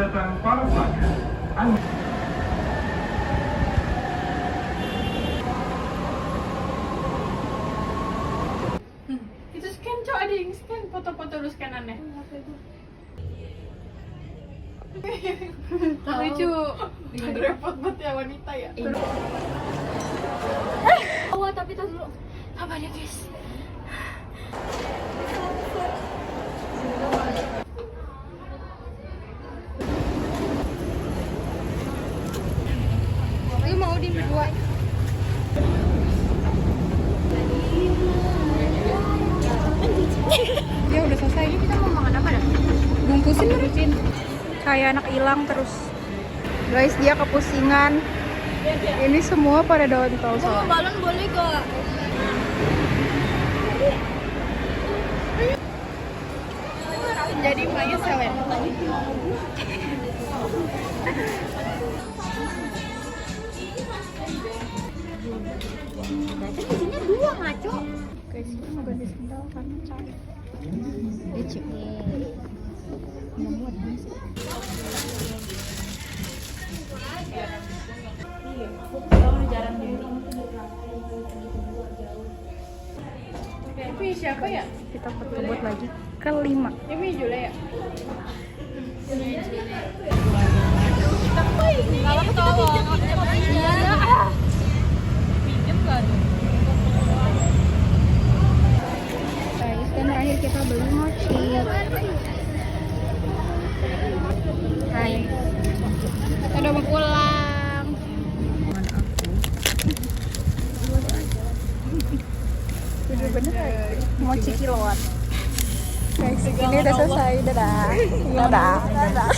datang para pelanggan. Itu scan cok, ada yang scan foto-foto lu scanannya. Lucu. Repot banget ya wanita ya. Oh, tapi tar dulu. Sabar ya, guys. Ayo mau di berdua. Ya udah selesai. Kita mau makan apa dah? Bungkusin. Kayak anak hilang terus. Guys, dia kepusingan. Ini semua pada dontol soalnya. Balon boleh gak? Jadi emaknya selen. Ternyata isinya dua ngaco. Guys, kita mau ganti sendal karena capek. Lucu. Muat nih. Tapi siapa ya? Kita buat lagi kelima. Ini Jule ya? Kalau tolong Pinjem kan? Guys, dan terakhir kita beli mochi. Hai. Kita udah mau pulang. Bener-bener mochi kiloan. Guys, ini udah selesai. Dadah. Dadah. Dadah.